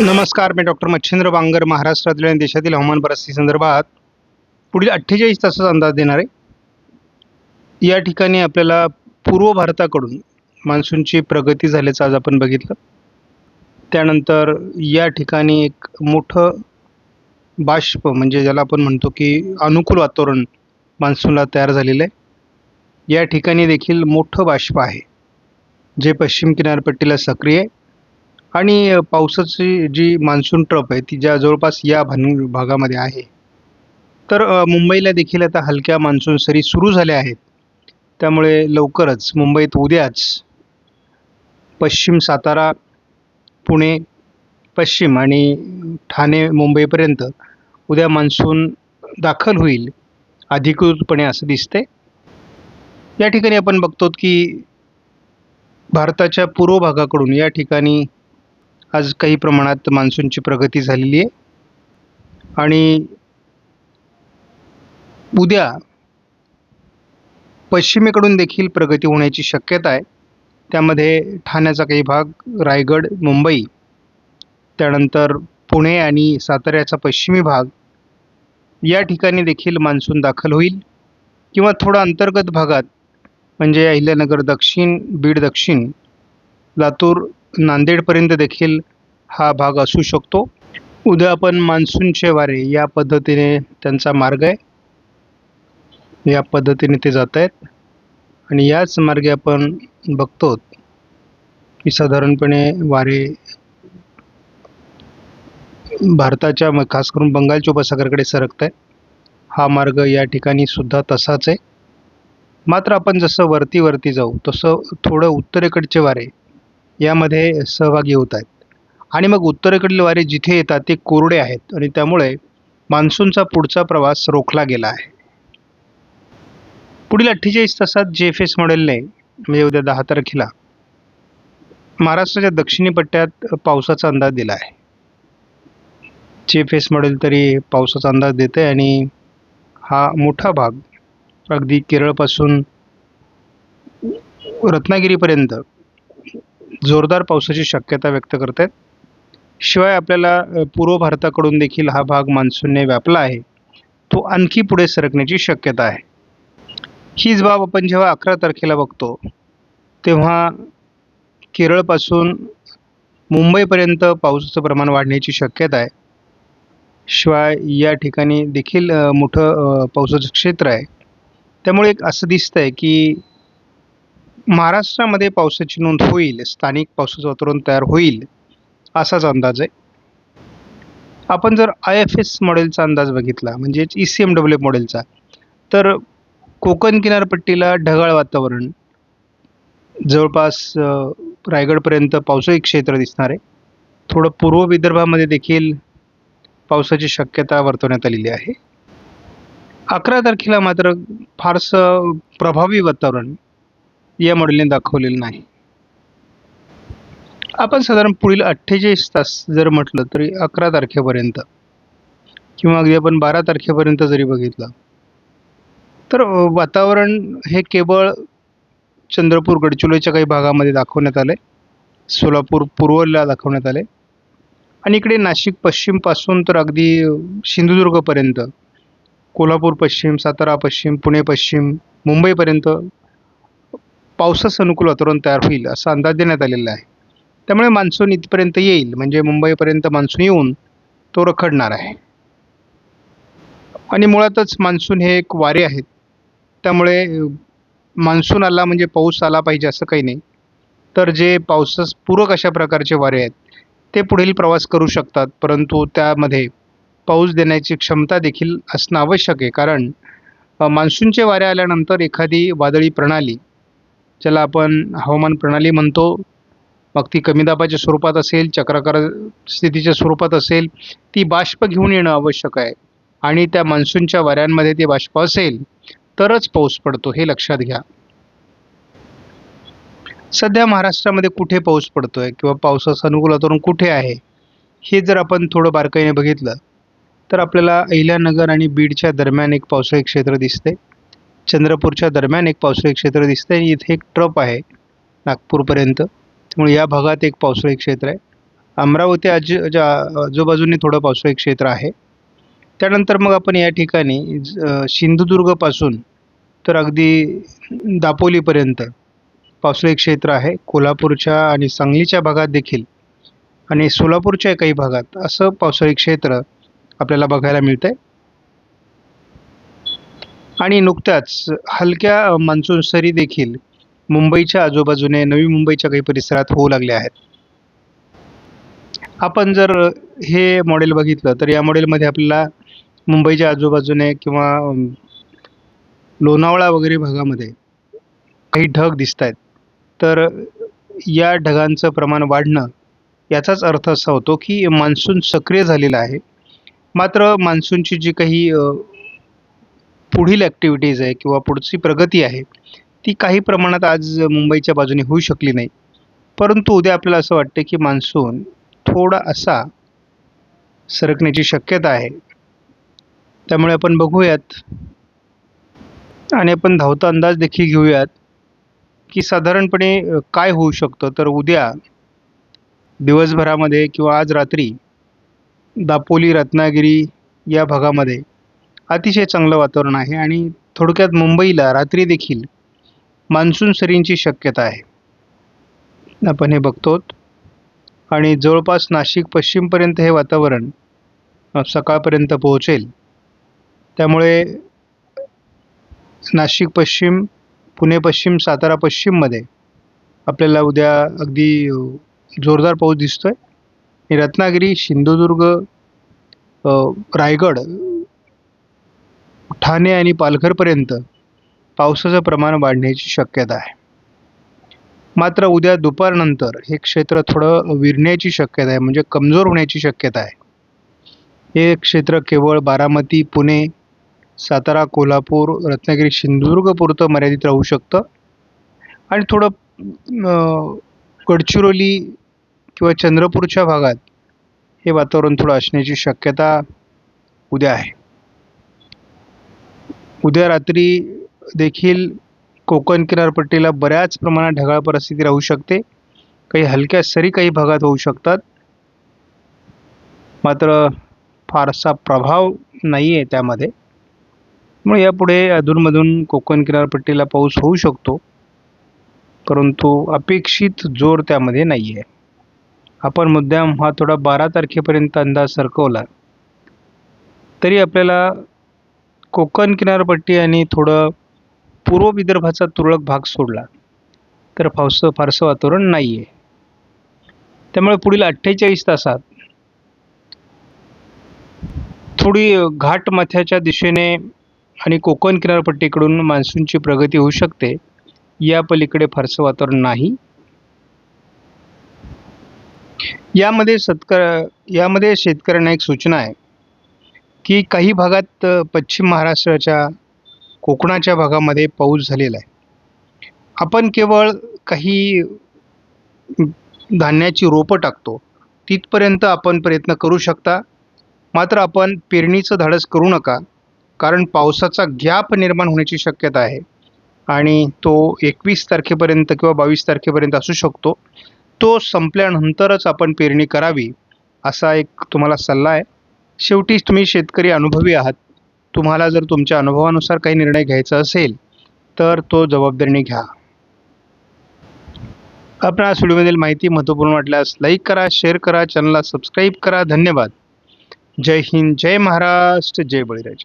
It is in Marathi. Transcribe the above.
नमस्कार, मी डॉक्टर मच्छिंद्र बांगर महाराष्ट्रातील आणि देशातील हवामान परिस्थिती संदर्भात पुढील 48 तासाचा अंदाज देणार आहे. या ठिकाणी आपल्याला पूर्व भारताकडून मान्सूनची प्रगती झाल्याचं आज आपण बघितलं. त्यानंतर या ठिकाणी एक मोठं बाष्प म्हणजे ज्याला आपण म्हणतो की अनुकूल वातावरण मान्सूनला तयार झालेलं आहे. या ठिकाणी देखील मोठं बाष्प आहे जे पश्चिम किनारपट्टीला सक्रिय आहे आणि पावसाची जी मान्सून ट्रफ आहे ती जवळपास या भागामध्ये आहे. तर मुंबईला देखील आता हलक्या मान्सून सरी सुरू झाल्या आहेत. त्यामुळे लवकरच मुंबईत उद्याच पश्चिम सातारा, पुणे, पश्चिम आणि ठाणे मुंबईपर्यंत उद्या मान्सून दाखल होईल अधिकृतपणे असं दिसतंय. या ठिकाणी आपण बघतो की भारताच्या पूर्व भागाकडून या ठिकाणी आज काही प्रमाणात मान्सूनची प्रगती झालेली आहे आणि उद्या पश्चिमेकडून देखील प्रगती होण्याची शक्यता आहे. त्यामध्ये ठाण्याचा काही भाग, रायगड, मुंबई, त्यानंतर पुणे आणि साताऱ्याचा पश्चिमी भाग या ठिकाणी देखील मान्सून दाखल होईल किंवा थोडा अंतर्गत भागात म्हणजे अहिल्यानगर दक्षिण, बीड दक्षिण, लातूर, नांदेडपर्यंत देखील हा भाग असू शकतो. उद्या आपण मान्सूनचे वारे या पद्धतीने त्यांचा मार्ग आहे, या पद्धतीने ते जात आहेत आणि याच मार्गे आपण बघतो की साधारणपणे वारे भारताच्या खास करून बंगालच्या उपसागराकडे सरकत आहेत. हा मार्ग या ठिकाणी सुद्धा तसाच आहे. मात्र आपण जसं वरती जाऊ तसं थोडं उत्तरेकडचे वारे यामध्ये सहभागी होत आहेत आणि मग उत्तरेकडील वारे जिथे येतात ते कोरडे आहेत आणि त्यामुळे मान्सूनचा पुढचा प्रवास रोखला गेला आहे. पुढील 48 तासात JFS मॉडेलने म्हणजे उद्या 10 तारखेला महाराष्ट्राच्या दक्षिणी पट्ट्यात पावसाचा अंदाज दिला आहे. JFS मॉडेल तरी पावसाचा अंदाज देते आणि हा मोठा भाग अगदी केरळपासून रत्नागिरीपर्यंत जोरदार पावसाची शक्यता व्यक्त करत आहेत. शिवाय आपल्याला पूर्व भारताकडून देखील हा भाग मान्सूनने व्यापला आहे, तो आणखी पुढे सरकण्याची शक्यता आहे. हीच बाब आपण जेव्हा 11 तारखेला बघतो तेव्हा केरळपासून मुंबईपर्यंत पावसाचं प्रमाण वाढण्याची शक्यता आहे. शिवाय या ठिकाणी देखील मोठं पावसाचं क्षेत्र आहे. त्यामुळे एक असं दिसतंय की महाराष्ट्रामध्ये पावसाची नोंद होईल, स्थानिक पावसाचं वातावरण तयार होईल असाच अंदाज आहे. आपण जर IFS मॉडेलचा अंदाज बघितला म्हणजे ECMWF मॉडेलचा, तर कोकण किनारपट्टीला ढगाळ वातावरण, जवळपास रायगडपर्यंत पावसाळी क्षेत्र दिसणार आहे. थोडं पूर्व विदर्भामध्ये देखील पावसाची शक्यता वर्तवण्यात आलेली आहे. 11 तारखेला मात्र फारसं प्रभावी वातावरण या मॉडेलने दाखवलेलं नाही. आपण साधारण पुढील 48 तास जर म्हटलं तरी 11 तारखेपर्यंत किंवा अगदी आपण 12 तारखेपर्यंत जरी बघितलं तर वातावरण हे केवळ चंद्रपूर, गडचिरोलीच्या काही भागामध्ये दाखवण्यात आले, सोलापूर पूर्वला दाखवण्यात आले आणि इकडे नाशिक पश्चिमपासून तर अगदी सिंधुदुर्गपर्यंत, कोल्हापूर पश्चिम, सातारा पश्चिम, पुणे पश्चिम, मुंबईपर्यंत पावसाचं अनुकूल वातावरण तयार होईल असा अंदाज देण्यात आलेला आहे. त्यामुळे मान्सून इथपर्यंत येईल म्हणजे मुंबईपर्यंत मान्सून येऊन तो रखडणार आहे आणि मुळातच मान्सून हे एक वारे आहेत. त्यामुळे मान्सून आला म्हणजे पाऊस आला पाहिजे असं काही नाही. तर जे पावसास पूरक अशा प्रकारचे वारे आहेत ते पुढील प्रवास करू शकतात, परंतु त्यामध्ये पाऊस देण्याची क्षमता देखील असणं आवश्यक आहे. कारण मान्सूनचे वारे आल्यानंतर एखादी वादळी प्रणाली, ज्याला आपण हवामान प्रणाली म्हणतो, मग ती कमी दाबाच्या स्वरूपात असेल, चक्राकार स्थितीच्या स्वरूपात असेल, ती बाष्प घेऊन येणं आवश्यक आहे आणि त्या मान्सूनच्या वाऱ्यांमध्ये ते बाष्प असेल तरच पाऊस पडतो, हे लक्षात घ्या. सध्या महाराष्ट्रामध्ये कुठे पाऊस पडतोय किंवा पावसाचं अनुकूल वातावरण कुठे आहे हे जर आपण थोडं बारकाईने बघितलं तर आपल्याला अहिल्यानगर आणि बीडच्या दरम्यान एक पावसाळी क्षेत्र दिसते, चंद्रपूरच्या दरम्यान एक पावसाळी क्षेत्र दिसते आणि इथे एक ट्रफ आहे नागपूरपर्यंत. त्यामुळे या भागात एक पावसाळी क्षेत्र आहे अमरावती आजूबाजूने थोडं पावसाळी क्षेत्र आहे. त्यानंतर मग आपण या ठिकाणी सिंधुदुर्गपासून तर अगदी दापोलीपर्यंत पावसाळी क्षेत्र आहे. कोल्हापूरच्या आणि सांगलीच्या भागात देखील आणि सोलापूरच्या काही भागात असं पावसाळी क्षेत्र आपल्याला बघायला मिळतंय. आणि नुकत्याच हलक्या मान्सून सरी देखील मुंबईच्या आजूबाजूने नवी मुंबईच्या काही परिसरात होऊ लागल्या आहेत. आपण जर हे मॉडेल बघितलं तर या मॉडेलमध्ये आपल्याला मुंबईच्या आजूबाजूने किंवा लोणावळा वगैरे भागामध्ये काही ढग दिसत आहेत. तर या ढगांचं प्रमाण वाढणं याचाच अर्थ असा होतो की मान्सून सक्रिय झालेला आहे. मात्र मान्सूनची जी काही पुढील ॲक्टिव्हिटीज आहे किंवा पुढची प्रगती आहे ती काही प्रमाणात आज मुंबईच्या बाजूने होऊ शकली नाही. परंतु उद्या आपल्याला असं वाटतं की मान्सून थोडा असा सरकण्याची शक्यता आहे. त्यामुळे आपण बघूयात आणि आपण धावता अंदाज देखील घेऊयात की साधारणपणे काय होऊ शकतं. तर उद्या दिवसभरामध्ये किंवा आज रात्री दापोली, रत्नागिरी या भागामध्ये अतिशय चांगलं वातावरण आहे आणि थोडक्यात मुंबईला रात्री देखील मान्सून सरींची शक्यता आहे. आपण हे बघतो आणि जवळपास नाशिक पश्चिमपर्यंत हे वातावरण सकाळपर्यंत पोहोचेल. त्यामुळे नाशिक पश्चिम, पुणे पश्चिम, सातारा पश्चिममध्ये आपल्याला उद्या अगदी जोरदार पाऊस दिसतोय. आणि रत्नागिरी, सिंधुदुर्ग, रायगड, ठाणे आणि पालघरपर्यंत पावसाचं प्रमाण वाढण्याची शक्यता आहे. मात्र उद्या दुपारनंतर हे क्षेत्र थोडं विरण्याची शक्यता आहे, म्हणजे कमजोर होण्याची शक्यता आहे. हे क्षेत्र केवळ बारामती, पुणे, सातारा, कोल्हापूर, रत्नागिरी, सिंधुदुर्गपुरतं मर्यादित राहू शकतं आणि थोडं गडचिरोली किंवा चंद्रपूरच्या भागात हे वातावरण थोडं असण्याची शक्यता उद्या आहे. उद्या रात्री देखील कोकण किनारपट्टीला बऱ्याच प्रमाणात ढगाळ परिस्थिती राहू शकते. काही हलक्या सरी काही भागात होऊ शकतात. मात्र फारसा प्रभाव नाही आहे त्यामध्ये. मग यापुढे अधूनमधून कोकण किनारपट्टीला पाऊस होऊ शकतो, परंतु अपेक्षित जोर त्यामध्ये नाही आहे. आपण मुद्दाम हा थोडा 12 तारखेपर्यंत अंदाज सरकवला तरी आपल्याला कोकण किनारपट्टी आणि थोडं पूर्व विदर्भाचा तुरळक भाग सोडला तर फारसं वातावरण नाही आहे. त्यामुळे पुढील 48 तासात थोडी घाटमाथ्याच्या दिशेने आणि कोकण किनारपट्टीकडून मान्सूनची प्रगती होऊ शकते. या पलीकडे फारसं वातावरण नाही. यामध्ये शेतकऱ्यांना एक सूचना आहे की काही भागात पश्चिम महाराष्ट्राच्या कोकणाच्या भागामध्ये पाऊस झालेला आहे. आपण केवळ काही धान्याची रोपं टाकतो तिथपर्यंत आपण प्रयत्न करू शकता. मात्र आपण पेरणीचं धाडस करू नका, कारण पावसाचा गॅप निर्माण होण्याची शक्यता आहे आणि तो 21 तारखेपर्यंत किंवा 22 तारखेपर्यंत असू शकतो. तो संपल्यानंतरच आपण पेरणी करावी असा एक तुम्हाला सल्ला आहे. शेवटी तुम्ही शेतकरी अनुभवी आहात. तुम्हाला जर तुमच्या अनुभवानुसार काही निर्णय घ्यायचा असेल तर तो जबाबदारीने घ्या. आपणास व्हिडिओमधील माहिती महत्त्वपूर्ण वाटल्यास लाईक करा, शेअर करा, चॅनलला सबस्क्राईब करा. धन्यवाद. जय हिंद, जय महाराष्ट्र, जय बळीराजा.